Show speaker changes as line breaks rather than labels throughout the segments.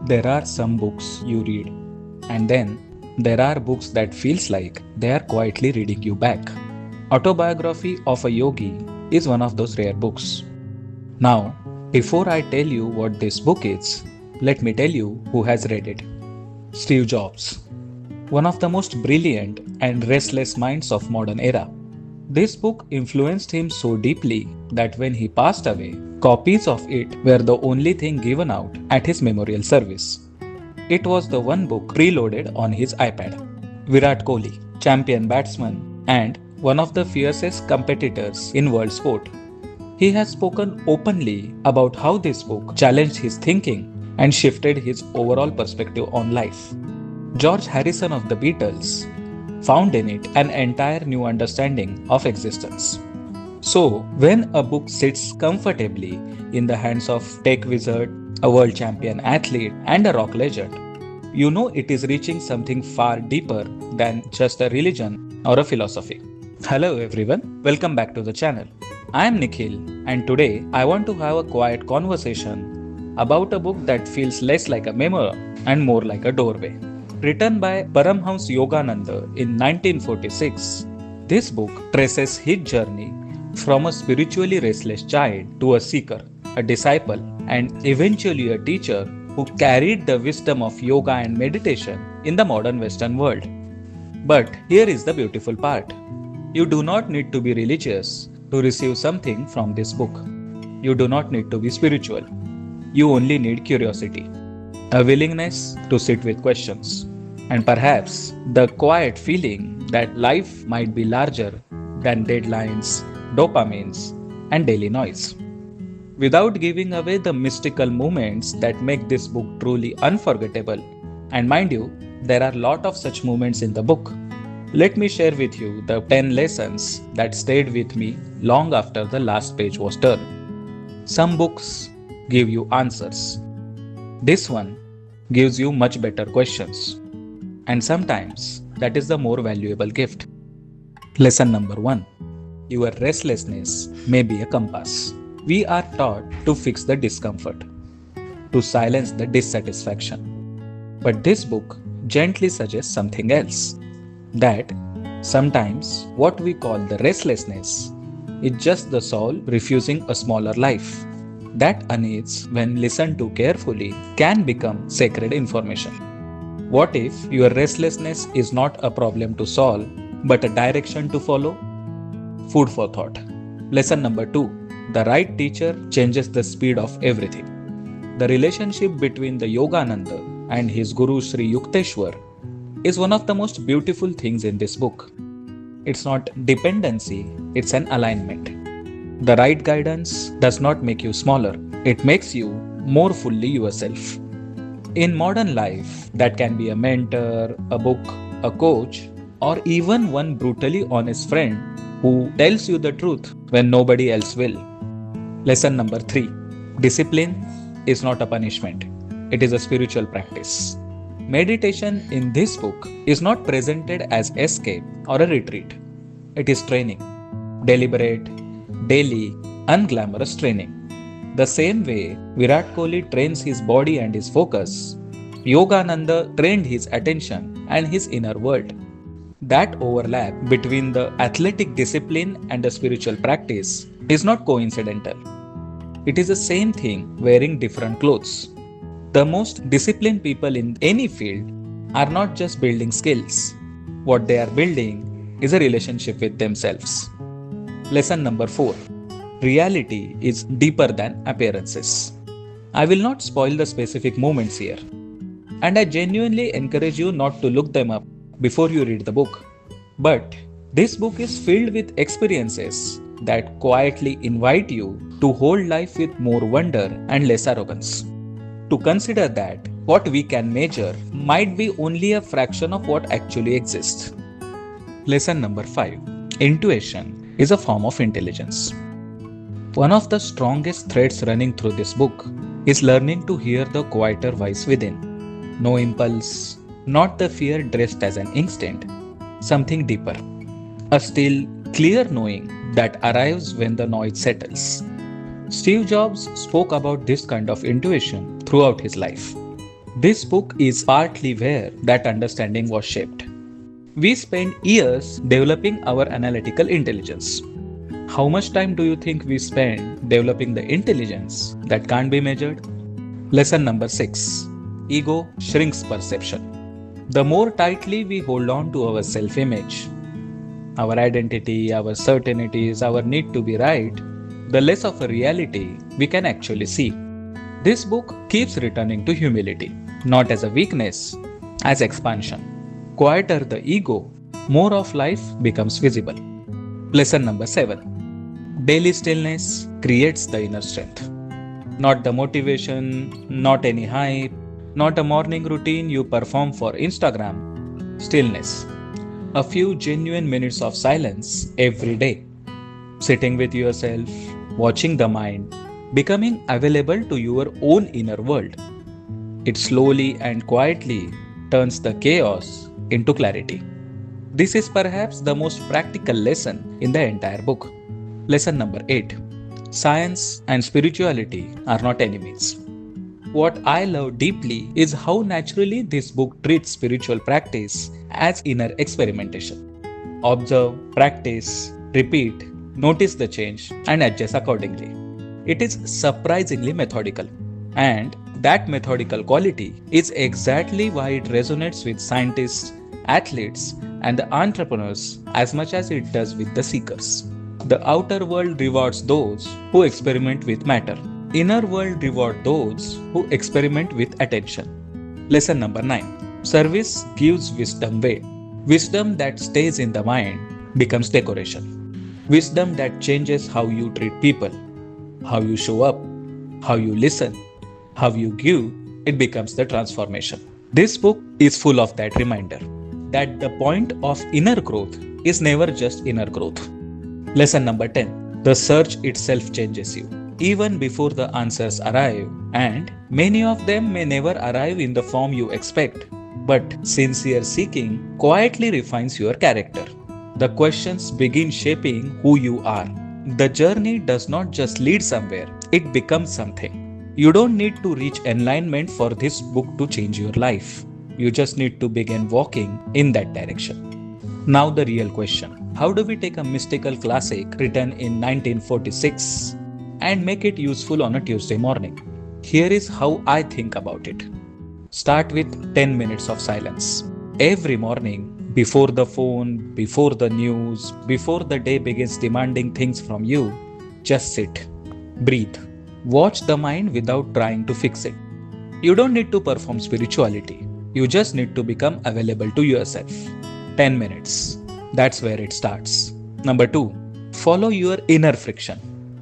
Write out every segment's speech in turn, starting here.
There are some books you read, and then there are books that feels like they are quietly reading you back. Autobiography of a Yogi is one of those rare books. Now, before I tell you what this book is, let me tell you who has read it. Steve Jobs, one of the most brilliant and restless minds of modern era. This book influenced him so deeply that when he passed away, copies of it were the only thing given out at his memorial service. It was the one book preloaded on his iPad. Virat Kohli, champion batsman and one of the fiercest competitors in world sport. He has spoken openly about how this book challenged his thinking and shifted his overall perspective on life. George Harrison of The Beatles found in it an entire new understanding of existence. So, when a book sits comfortably in the hands of tech wizard, a world champion athlete, and a rock legend, you know it is reaching something far deeper than just a religion or a philosophy. Hello everyone, welcome back to the channel. I am Nikhil, and today I want to have a quiet conversation about a book that feels less like a memoir and more like a doorway. Written by Paramahansa Yogananda in 1946, this book traces his journey from a spiritually restless child to a seeker, a disciple, and eventually a teacher who carried the wisdom of yoga and meditation in the modern Western world. But here is the beautiful part. You do not need to be religious to receive something from this book. You do not need to be spiritual. You only need curiosity, a willingness to sit with questions, and perhaps the quiet feeling that life might be larger than deadlines, dopamines, and daily noise. Without giving away the mystical moments that make this book truly unforgettable, and mind you, there are a lot of such moments in the book. Let me share with you the 10 lessons that stayed with me long after the last page was turned. Some books give you answers. This one gives you much better questions. And sometimes that is the more valuable gift. Lesson number 1. Your restlessness may be a compass. We are taught to fix the discomfort, to silence the dissatisfaction. But this book gently suggests something else. That sometimes what we call the restlessness is just the soul refusing a smaller life. That unease, when listened to carefully, can become sacred information. What if your restlessness is not a problem to solve, but a direction to follow? Food for thought. Lesson number 2. The right teacher changes the speed of everything. The relationship between the Yogananda and his guru Sri Yukteswar is one of the most beautiful things in this book. It's not dependency, it's an alignment. The right guidance does not make you smaller, it makes you more fully yourself. In modern life, that can be a mentor, a book, a coach, or even one brutally honest friend who tells you the truth when nobody else will. Lesson number 3. Discipline is not a punishment. It is a spiritual practice. Meditation in this book is not presented as escape or a retreat. It is training. Deliberate, daily, unglamorous training. The same way Virat Kohli trains his body and his focus, Yogananda trained his attention and his inner world. That overlap between the athletic discipline and the spiritual practice is not coincidental. It is the same thing wearing different clothes. The most disciplined people in any field are not just building skills. What they are building is a relationship with themselves. Lesson number 4. Reality is deeper than appearances. I will not spoil the specific moments here, and I genuinely encourage you not to look them up before you read the book. But this book is filled with experiences that quietly invite you to hold life with more wonder and less arrogance. To consider that what we can measure might be only a fraction of what actually exists. Lesson number 5. Intuition is a form of intelligence. One of the strongest threads running through this book is learning to hear the quieter voice within. No impulse, not the fear dressed as an instinct, something deeper. A still, clear knowing that arrives when the noise settles. Steve Jobs spoke about this kind of intuition throughout his life. This book is partly where that understanding was shaped. We spend years developing our analytical intelligence. How much time do you think we spend developing the intelligence that can't be measured? Lesson number 6. Ego shrinks perception. The more tightly we hold on to our self-image, our identity, our certainties, our need to be right, the less of a reality we can actually see. This book keeps returning to humility, not as a weakness, as expansion. Quieter the ego, more of life becomes visible. Lesson number 7. Daily stillness creates the inner strength. Not the motivation, not any hype, not a morning routine you perform for Instagram. Stillness. A few genuine minutes of silence every day. Sitting with yourself, watching the mind, becoming available to your own inner world. It slowly and quietly turns the chaos into clarity. This is perhaps the most practical lesson in the entire book. Lesson number 8. Science and spirituality are not enemies. What I love deeply is how naturally this book treats spiritual practice as inner experimentation. Observe, practice, repeat, notice the change, and adjust accordingly. It is surprisingly methodical. And that methodical quality is exactly why it resonates with scientists, athletes, and the entrepreneurs as much as it does with the seekers. The outer world rewards those who experiment with matter. Inner world rewards those who experiment with attention. Lesson number 9. Service gives wisdom weight. Wisdom that stays in the mind becomes decoration. Wisdom that changes how you treat people, how you show up, how you listen, how you give, it becomes the transformation. This book is full of that reminder that the point of inner growth is never just inner growth. Lesson number 10. The search itself changes you. Even before the answers arrive, and many of them may never arrive in the form you expect, but sincere seeking quietly refines your character. The questions begin shaping who you are. The journey does not just lead somewhere, it becomes something. You don't need to reach enlightenment for this book to change your life. You just need to begin walking in that direction. Now the real question. How do we take a mystical classic written in 1946 and make it useful on a Tuesday morning? Here is how I think about it. Start with 10 minutes of silence. Every morning, before the phone, before the news, before the day begins demanding things from you, just sit. Breathe. Watch the mind without trying to fix it. You don't need to perform spirituality. You just need to become available to yourself. 10 minutes. That's where it starts. Number 2. Follow your inner friction.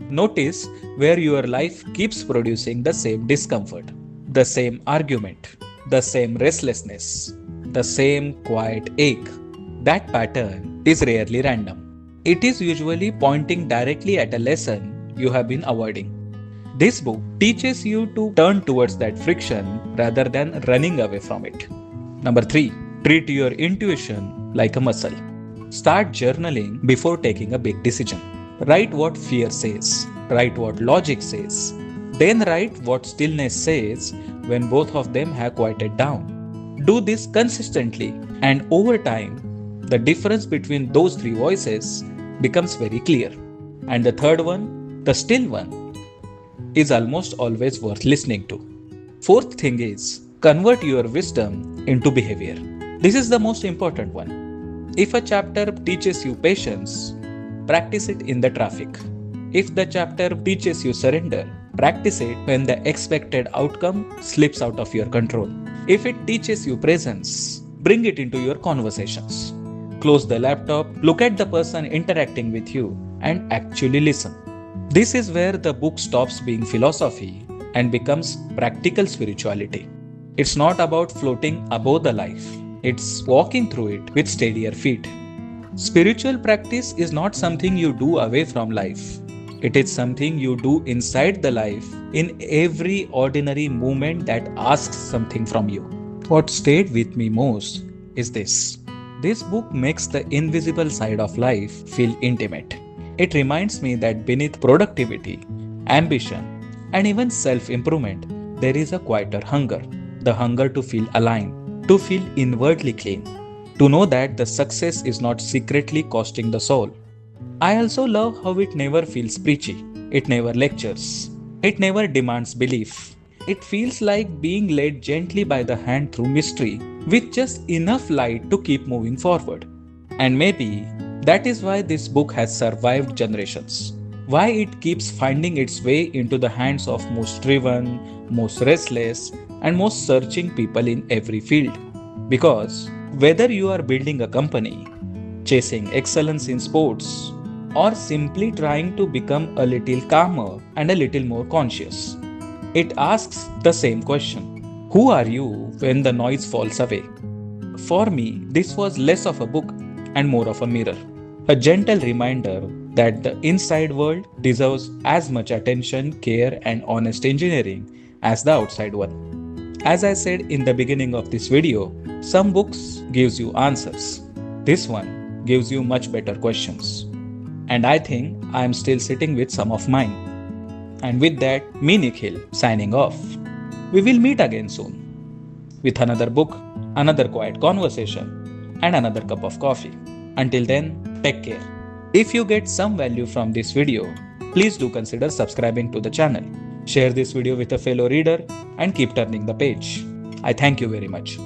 Notice where your life keeps producing the same discomfort, the same argument, the same restlessness, the same quiet ache. That pattern is rarely random. It is usually pointing directly at a lesson you have been avoiding. This book teaches you to turn towards that friction rather than running away from it. Number 3. Treat your intuition like a muscle. Start journaling before taking a big decision. Write what fear says. Write what logic says. Then write what stillness says when both of them have quieted down. Do this consistently, and over time, the difference between those three voices becomes very clear. And the third one, the still one, is almost always worth listening to. Fourth thing is, convert your wisdom into behavior. This is the most important one. If a chapter teaches you patience, practice it in the traffic. If the chapter teaches you surrender, practice it when the expected outcome slips out of your control. If it teaches you presence, bring it into your conversations. Close the laptop, look at the person interacting with you, and actually listen. This is where the book stops being philosophy and becomes practical spirituality. It's not about floating above the life. It's walking through it with steadier feet. Spiritual practice is not something you do away from life. It is something you do inside the life in every ordinary moment that asks something from you. What stayed with me most is this. This book makes the invisible side of life feel intimate. It reminds me that beneath productivity, ambition, and even self-improvement, there is a quieter hunger. the hunger to feel aligned, to feel inwardly clean, to know that the success is not secretly costing the soul. I also love how it never feels preachy, it never lectures, it never demands belief. It feels like being led gently by the hand through mystery with just enough light to keep moving forward. And maybe that is why this book has survived generations. Why it keeps finding its way into the hands of most driven, most restless, and most searching people in every field. Because whether you are building a company, chasing excellence in sports, or simply trying to become a little calmer and a little more conscious, it asks the same question: who are you when the noise falls away? For me, this was less of a book and more of a mirror, a gentle reminder that the inside world deserves as much attention, care, and honest engineering as the outside one. As I said in the beginning of this video, some books gives you answers. This one gives you much better questions. And I think I am still sitting with some of mine. And with that, me Nikhil signing off. We will meet again soon with another book, another quiet conversation, and another cup of coffee. Until then, take care. If you get some value from this video, please do consider subscribing to the channel. Share this video with a fellow reader and keep turning the page. I thank you very much.